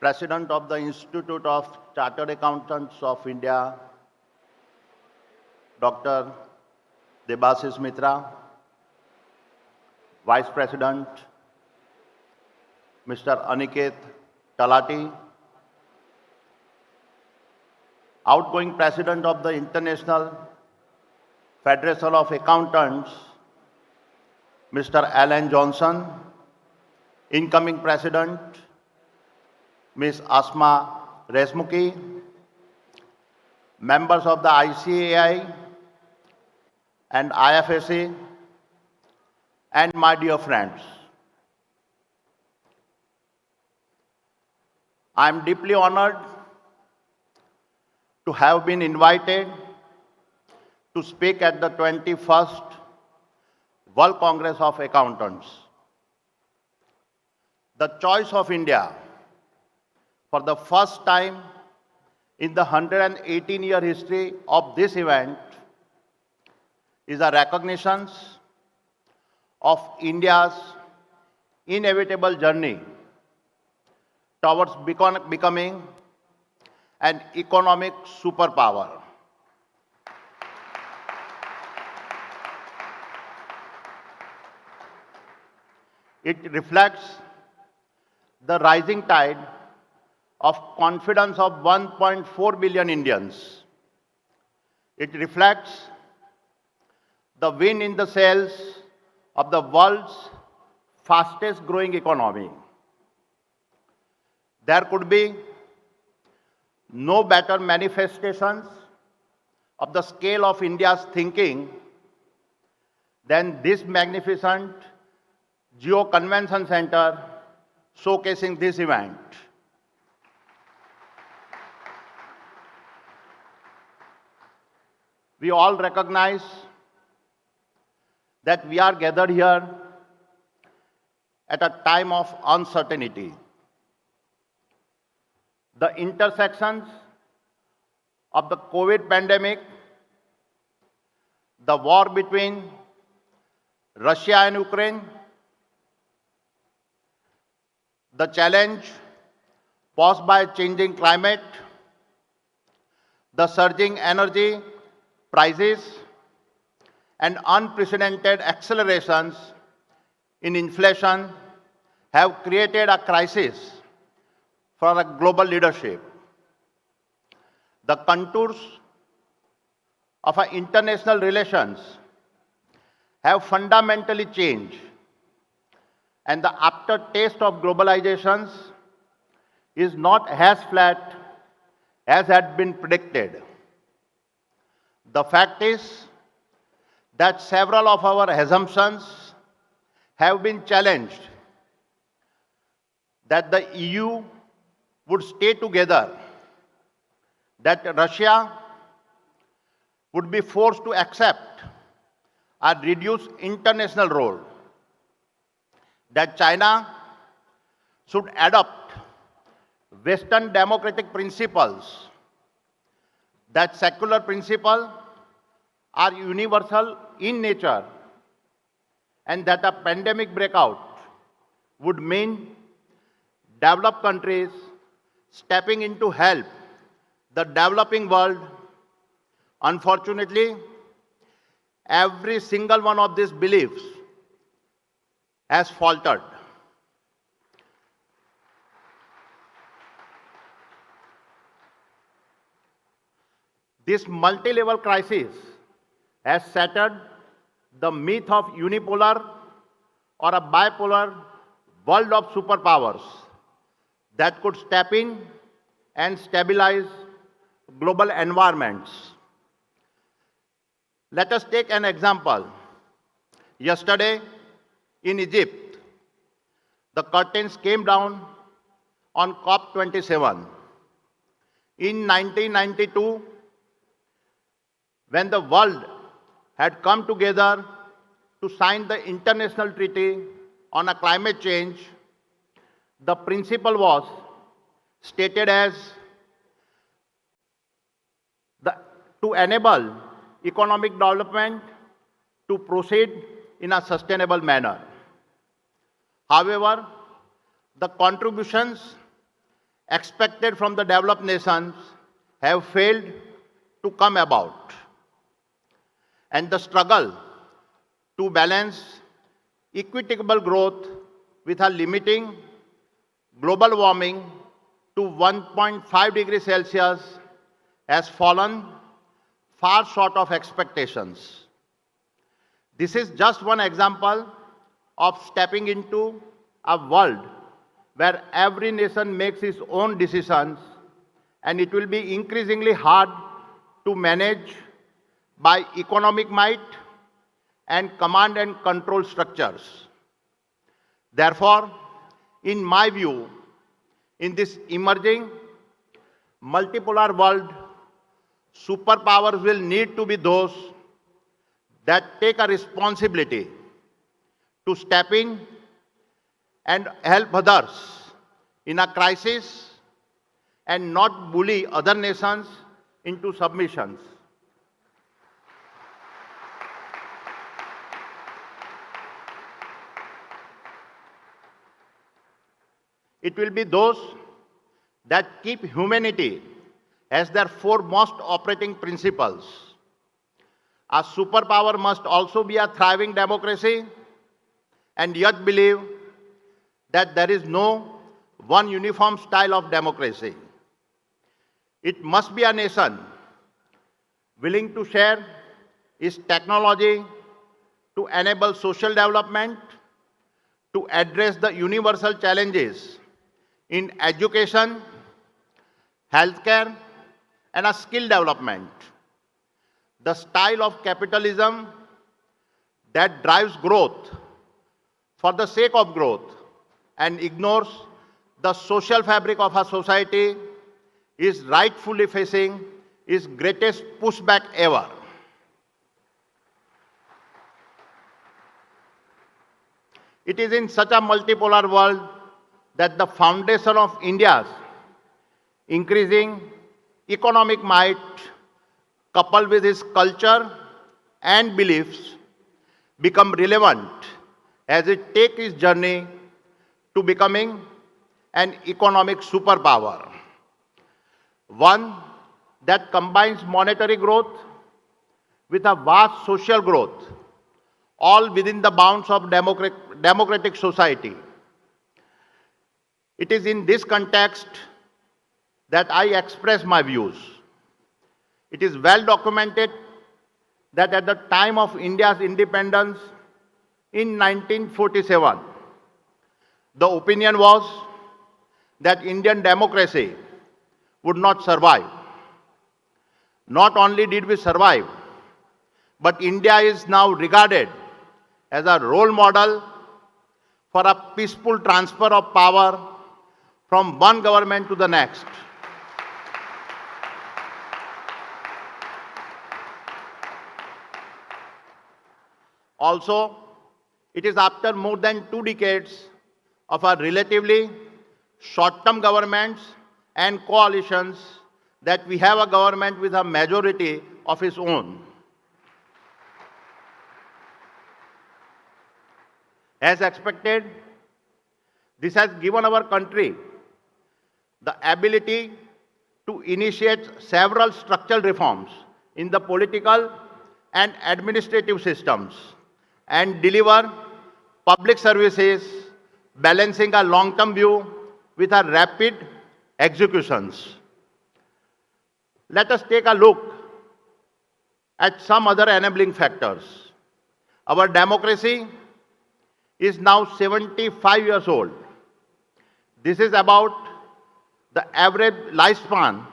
President of the Institute of Chartered Accountants of India, Dr. Debashish Mitra, Vice President, Mr. Aniket Talati, outgoing President of the International Federation of Accountants, Mr. Alan Johnson, incoming President, Ms. Asma Resmuki, members of the ICAI and IFSC, and my dear friends. I am deeply honored to have been invited to speak at the 21st World Congress of Accountants. The choice of India for the first time in the 118-year history of this event is a recognition of India's inevitable journey towards becoming an economic superpower. It reflects the rising tide of confidence of 1.4 billion Indians. It reflects the wind in the sails of the world's fastest growing economy. There could be no better manifestations of the scale of India's thinking than this magnificent Geo Convention Center showcasing this event. We all recognize that we are gathered here at a time of uncertainty. The intersections of the COVID pandemic, the war between Russia and Ukraine, the challenge posed by changing climate, the surging energy prices, and unprecedented accelerations in inflation have created a crisis for a global leadership. The contours of our international relations have fundamentally changed, and the aftertaste of globalization is not as flat as had been predicted. The fact is that several of our assumptions have been challenged, that the EU would stay together, that Russia would be forced to accept a reduced international role, that China should adopt Western democratic principles, that secular principles are universal in nature, and that a pandemic breakout would mean developed countries stepping in to help the developing world. Unfortunately, every single one of these beliefs has faltered. This multi-level crisis has shattered the myth of unipolar or a bipolar world of superpowers that could step in and stabilize global environments. Let us take an example. Yesterday in Egypt, the curtains came down on COP27. In 1992, when the world had come together to sign the international treaty on a climate change, the principle was stated as to enable economic development to proceed in a sustainable manner. However, the contributions expected from the developed nations have failed to come about. And the struggle to balance equitable growth with a limiting global warming to 1.5 degrees Celsius has fallen far short of expectations. This is just one example of stepping into a world where every nation makes its own decisions, and it will be increasingly hard to manage by economic might and command and control structures. Therefore, in my view, in this emerging multipolar world, superpowers will need to be those that take a responsibility to step in and help others in a crisis and not bully other nations into submissions. It will be those that keep humanity as their foremost operating principles. A superpower must also be a thriving democracy and yet believe that there is no one uniform style of democracy. It must be a nation willing to share its technology to enable social development, to address the universal challenges in education, healthcare, and a skill development. The style of capitalism that drives growth for the sake of growth and ignores the social fabric of our society is rightfully facing its greatest pushback ever. It is in such a multipolar world that the foundation of India's increasing economic might, coupled with its culture and beliefs, become relevant as it takes its journey to becoming an economic superpower. One that combines monetary growth with a vast social growth, all within the bounds of democratic society. It is in this context that I express my views. It is well documented that at the time of India's independence in 1947, the opinion was that Indian democracy would not survive. Not only did we survive, but India is now regarded as a role model for a peaceful transfer of power from one government to the next. Also, it is after more than 2 decades of a relatively short-term governments and coalitions that we have a government with a majority of its own. As expected, this has given our country the ability to initiate several structural reforms in the political and administrative systems and deliver public services, balancing a long-term view with a rapid executions. Let us take a look at some other enabling factors. Our democracy is now 75 years old. This is about the average lifespan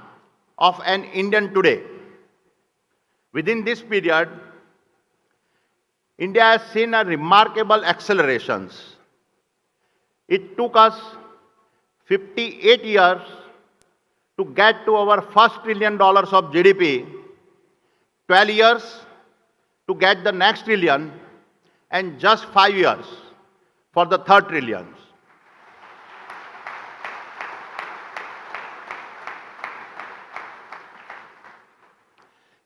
of an Indian today. Within this period, India has seen a remarkable accelerations. It took us 58 years to get to our first $1 trillion of GDP, 12 years to get the next trillion, and just 5 years for the third trillion.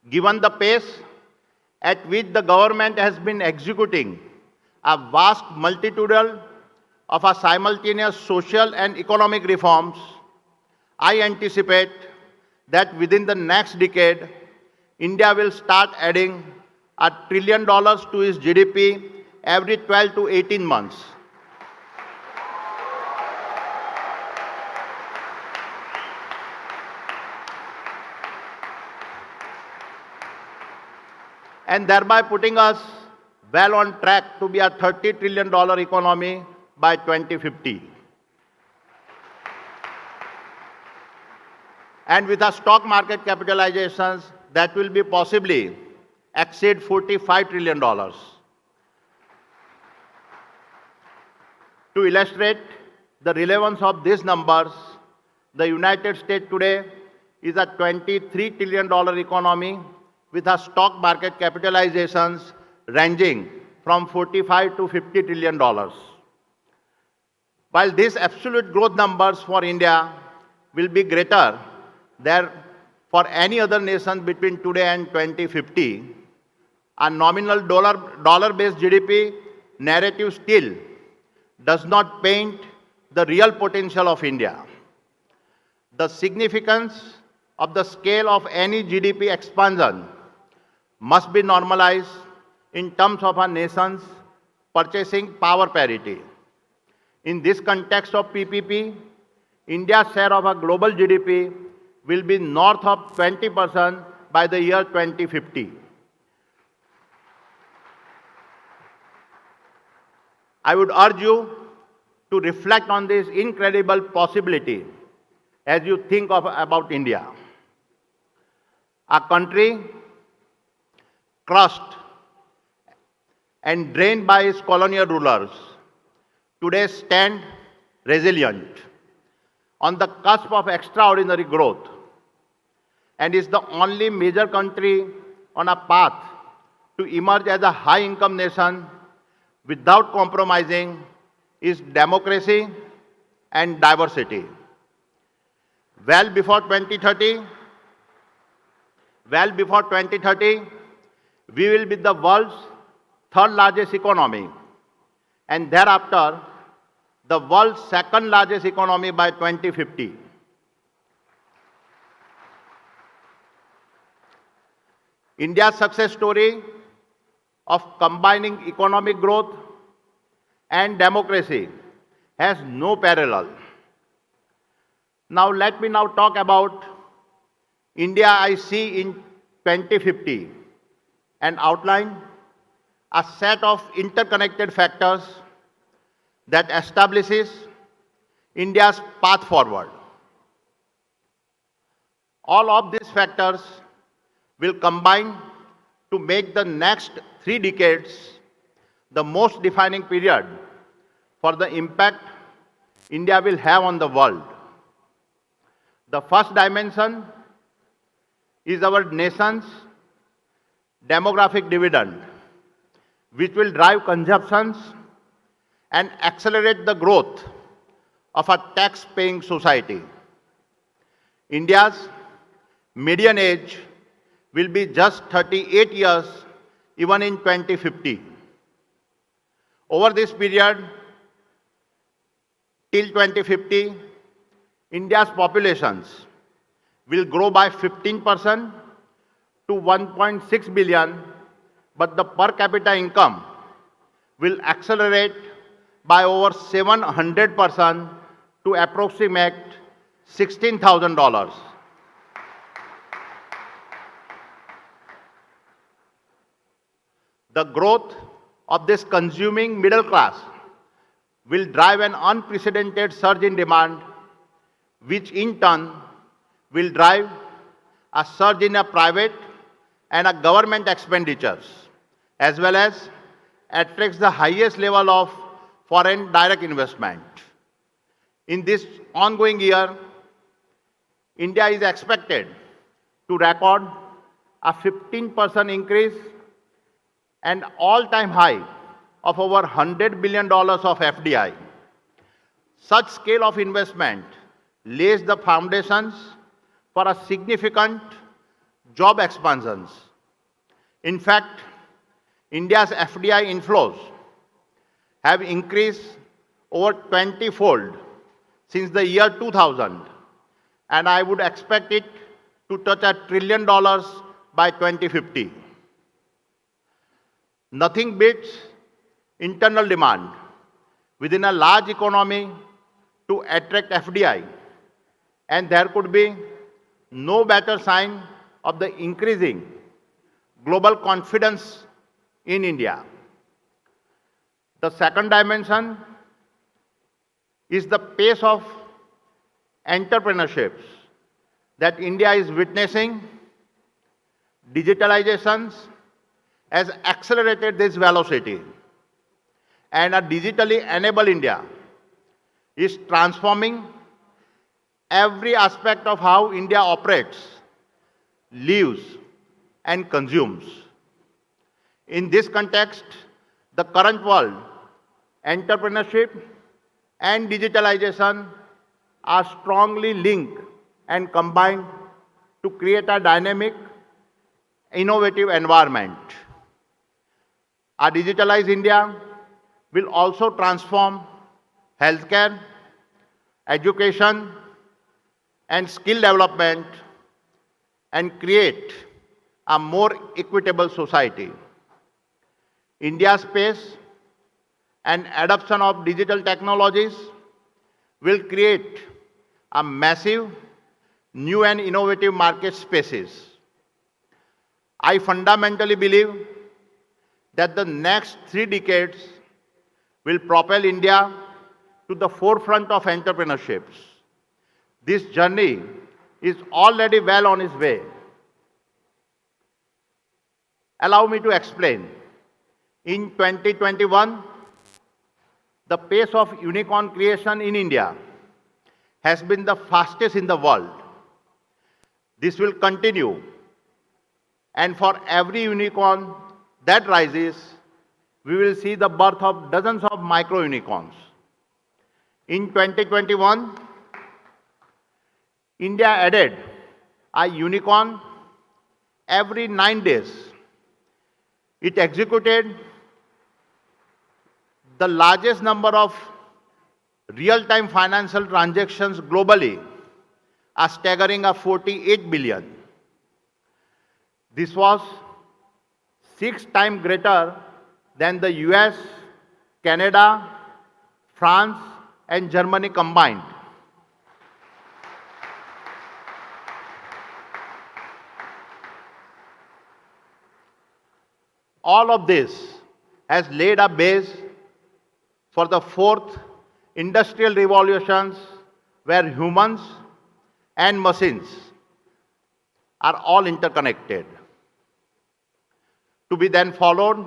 Given the pace at which the government has been executing a vast multitude of a simultaneous social and economic reforms, I anticipate that within the next decade, India will start adding $1 trillion to its GDP every 12 to 18 months. And thereby putting us well on track to be a $30 trillion economy by 2050. And with our stock market capitalizations, that will be possibly exceed $45 trillion. To illustrate the relevance of these numbers, the United States today is a $23 trillion economy with our stock market capitalizations ranging from $45 to $50 trillion. While these absolute growth numbers for India will be greater than for any other nation between today and 2050, a nominal dollar-based GDP narrative still does not paint the real potential of India. The significance of the scale of any GDP expansion must be normalized in terms of our nation's purchasing power parity. In this context of PPP, India's share of our global GDP will be north of 20% by the year 2050. I would urge you to reflect on this incredible possibility as you think about India. A country crushed and drained by its colonial rulers today stand resilient on the cusp of extraordinary growth and is the only major country on a path to emerge as a high-income nation without compromising its democracy and diversity. Well before 2030, we will be the world's third largest economy and thereafter the world's second largest economy by 2050. India's success story of combining economic growth and democracy has no parallel. Now let me talk about India I see in 2050 and outline a set of interconnected factors that establishes India's path forward. All of these factors will combine to make the next 3 decades the most defining period for the impact India will have on the world. The first dimension is our nation's demographic dividend, which will drive consumptions and accelerate the growth of a tax-paying society. India's median age will be just 38 years even in 2050. Over this period, till 2050, India's populations will grow by 15% to 1.6 billion, but the per capita income will accelerate by over 700% to approximate $16,000. The growth of this consuming middle class will drive an unprecedented surge in demand, which in turn will drive a surge in a private and a government expenditures, as well as attracts the highest level of foreign direct investment. In this ongoing year, India is expected to record a 15% increase and all-time high of over $100 billion of FDI. Such scale of investment lays the foundations for a significant job expansions. In fact, India's FDI inflows have increased over 20-fold since the year 2000, and I would expect it to touch $1 trillion by 2050. Nothing beats internal demand within a large economy to attract FDI, and there could be no better sign of the increasing global confidence in India. The second dimension is the pace of entrepreneurships that India is witnessing. Digitalization has accelerated this velocity, and a digitally enabled India is transforming every aspect of how India operates, lives, and consumes. In this context, the current world, entrepreneurship and digitalization are strongly linked and combined to create a dynamic, innovative environment. A digitalized India will also transform healthcare, education, and skill development and create a more equitable society. India's pace and adoption of digital technologies will create a massive new and innovative market spaces. I fundamentally believe that the next 3 decades will propel India to the forefront of entrepreneurships. This journey is already well on its way. Allow me to explain. In 2021, the pace of unicorn creation in India has been the fastest in the world. This will continue, and for every unicorn that rises, we will see the birth of dozens of micro unicorns. In 2021, India added a unicorn every 9 days. It executed the largest number of real-time financial transactions globally, a staggering of 48 billion. This was 6 times greater than the US, Canada, France, and Germany combined. All of this has laid a base for the fourth industrial revolutions, where humans and machines are all interconnected, to be then followed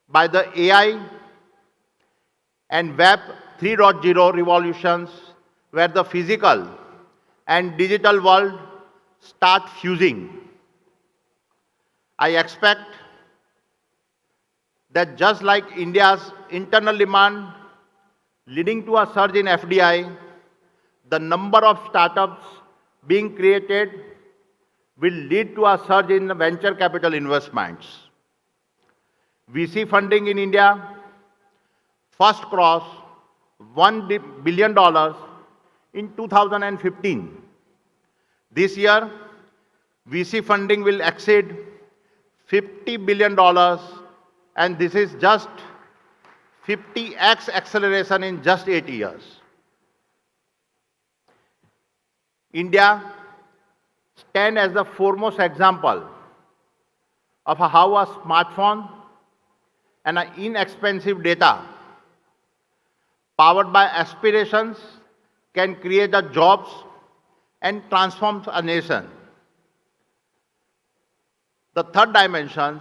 by the AI and Web 3.0 revolutions, where the physical and digital world start fusing. I expect that just like India's internal demand leading to a surge in FDI, the number of startups being created will lead to a surge in venture capital investments. VC funding in India first crossed $1 billion in 2015. This year, VC funding will exceed $50 billion, and this is just 50x acceleration in just 8 years. India stands as the foremost example of how a smartphone and an inexpensive data powered by aspirations can create the jobs and transform a nation. The third dimension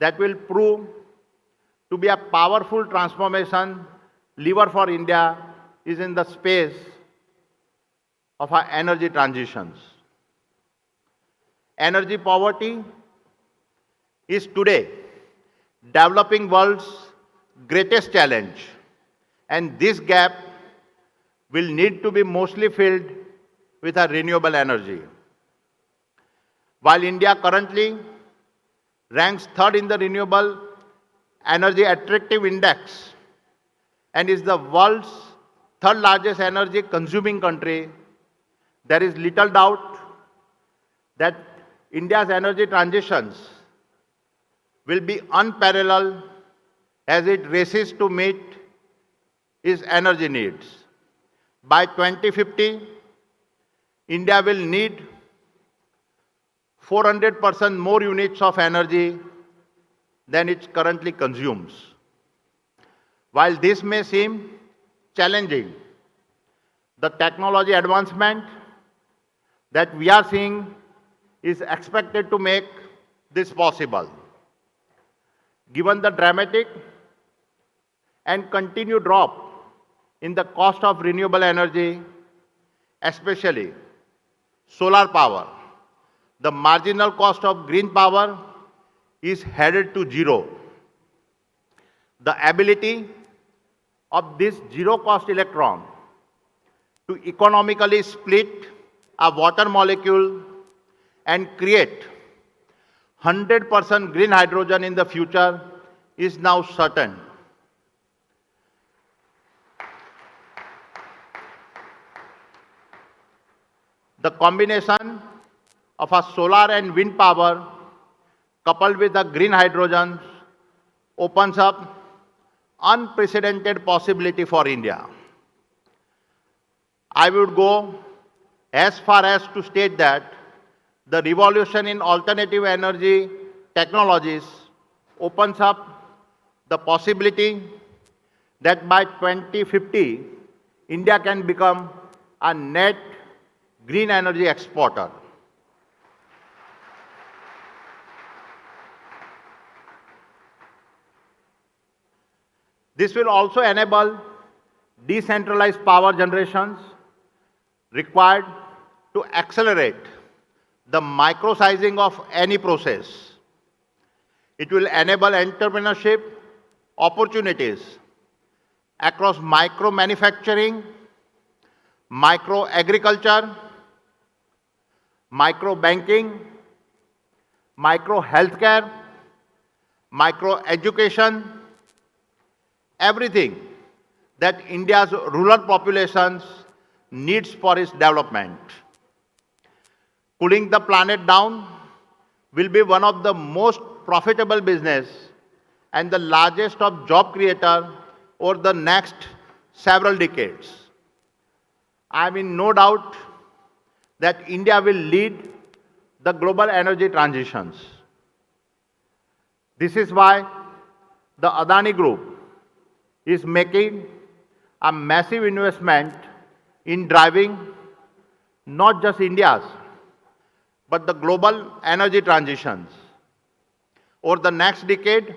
that will prove to be a powerful transformation lever for India is in the space of our energy transitions. Energy poverty is today developing world's greatest challenge, and this gap will need to be mostly filled with a renewable energy. While India currently ranks third in the renewable energy attractive index and is the world's third largest energy consuming country, There is little doubt that India's energy transitions will be unparalleled as it races to meet its energy needs. By 2050, India will need 400% more units of energy than it currently consumes. While this may seem challenging, the technology advancement that we are seeing is expected to make this possible. Given the dramatic and continued drop in the cost of renewable energy, especially solar power, the marginal cost of green power is headed to zero. The ability of this zero-cost electron to economically split a water molecule and create 100% green hydrogen in the future is now certain. The combination of a solar and wind power coupled with the green hydrogen opens up unprecedented possibility for India. I would go as far as to state that the revolution in alternative energy technologies opens up the possibility that by 2050, India can become a net green energy exporter. This will also enable decentralized power generations required to accelerate the micro-sizing of any process. It will enable entrepreneurship opportunities across micro-manufacturing, micro-agriculture, micro-banking, micro-healthcare, micro-education, everything that India's rural populations needs for its development. Cooling the planet down will be one of the most profitable business and the largest of job creator over the next several decades. I am in no doubt that India will lead the global energy transitions. This is why the Adani Group is making a massive investment in driving not just India's, but the global energy transitions. Over the next decade,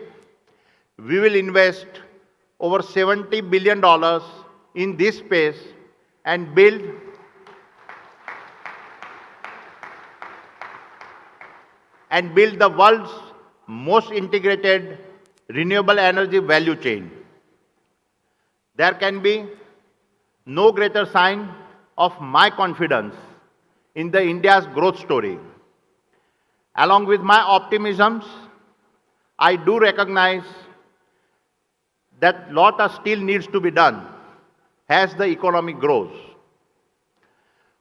we will invest over $70 billion in this space and build the world's most integrated renewable energy value chain. There can be no greater sign of my confidence in the India's growth story. Along with my optimisms, I do recognize that lot still needs to be done as the economy grows.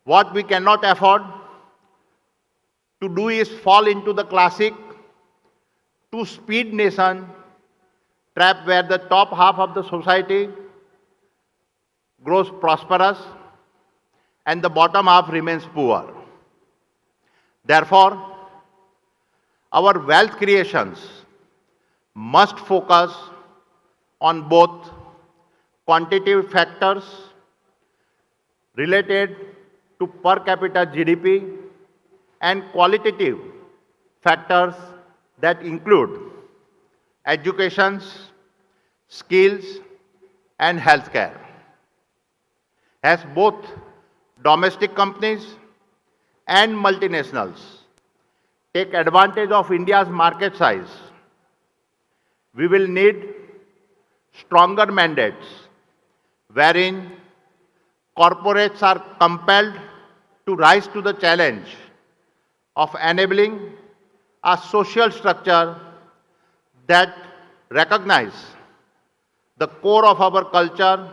What we cannot afford to do is fall into the classic two-speed nation trap where the top half of the society grows prosperous and the bottom half remains poor. Therefore, our wealth creations must focus on both quantitative factors related to per capita GDP and qualitative factors that include education, skills, and healthcare. As both domestic companies and multinationals take advantage of India's market size, we will need stronger mandates wherein corporates are compelled to rise to the challenge of enabling a social structure that recognizes the core of our culture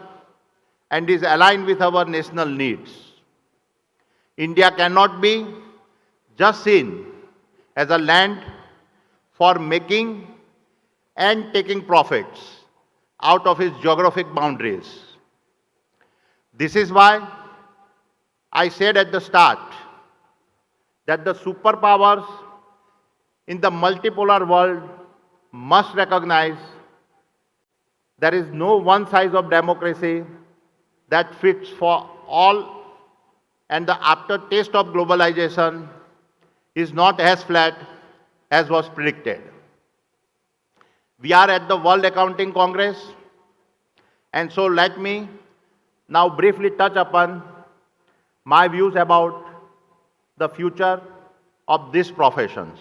and is aligned with our national needs. India cannot be just seen as a land for making and taking profits out of its geographic boundaries. This is why I said at the start that the superpowers in the multipolar world must recognize there is no one size of democracy that fits for all, and the aftertaste of globalization is not as flat as was predicted. We are at the World Accounting Congress, and so let me now briefly touch upon my views about the future of these professions.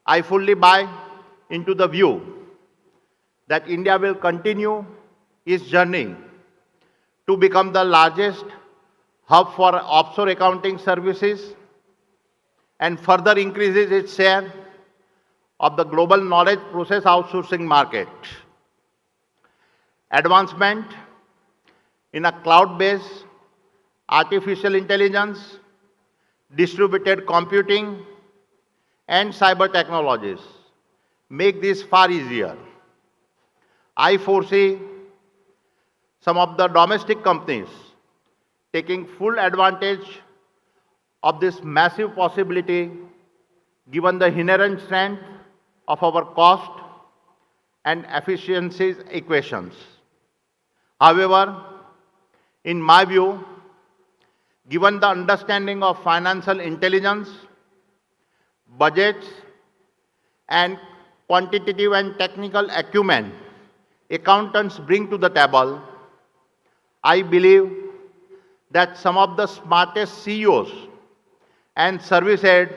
I fully buy into the view that India will continue its journey to become the largest hub for offshore accounting services and further increases its share of the global knowledge process outsourcing market. Advancement in a cloud-based artificial intelligence, distributed computing, and cyber technologies make this far easier. I foresee some of the domestic companies taking full advantage of this massive possibility given the inherent strength of our cost and efficiencies equations. However, in my view, given the understanding of financial intelligence, budgets, and quantitative and technical acumen accountants bring to the table, I believe that some of the smartest CEOs and service heads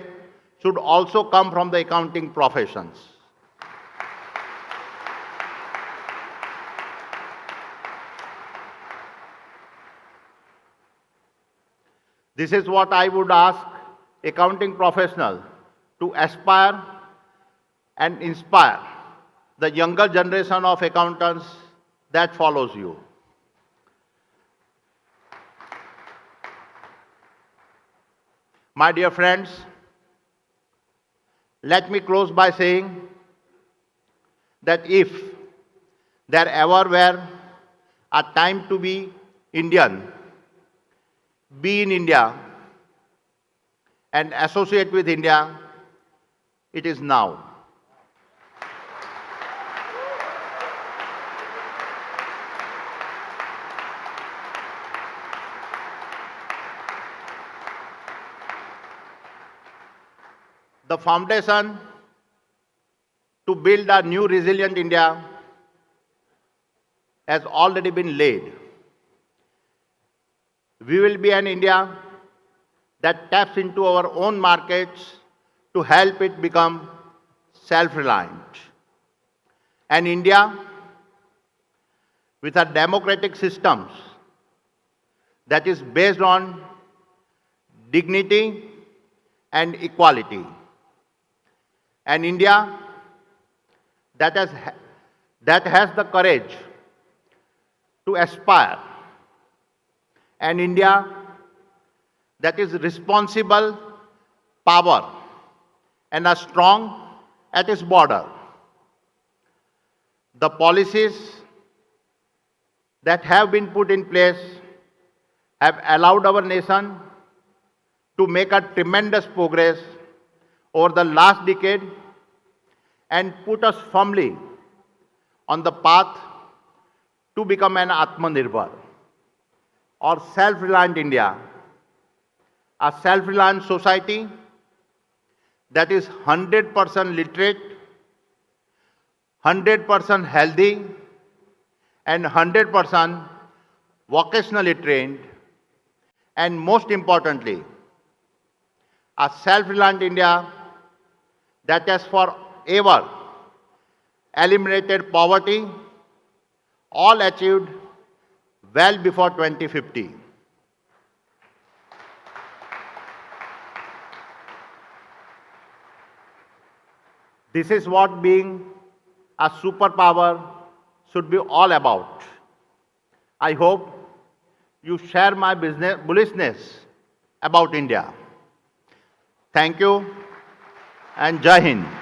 should also come from the accounting professions. This is what I would ask accounting professionals to aspire and inspire the younger generation of accountants that follows you. My dear friends, let me close by saying that if there ever were a time to be Indian, be in India, and associate with India, it is now. The foundation to build a new resilient India has already been laid. We will be an India that taps into our own markets to help it become self-reliant. An India with a democratic systems that is based on dignity and equality. An India that has the courage to aspire. An India that is responsible power and are strong at its border. The policies that have been put in place have allowed our nation to make a tremendous progress over the last decade and put us firmly on the path to become an Atmanirbhar or self-reliant India, a self-reliant society that is 100% literate, 100% healthy, and 100% vocationally trained, and most importantly, a self-reliant India that has forever eliminated poverty, all achieved well before 2050. This is what being a superpower should be all about. I hope you share my bullishness about India. Thank you and Jai Hind.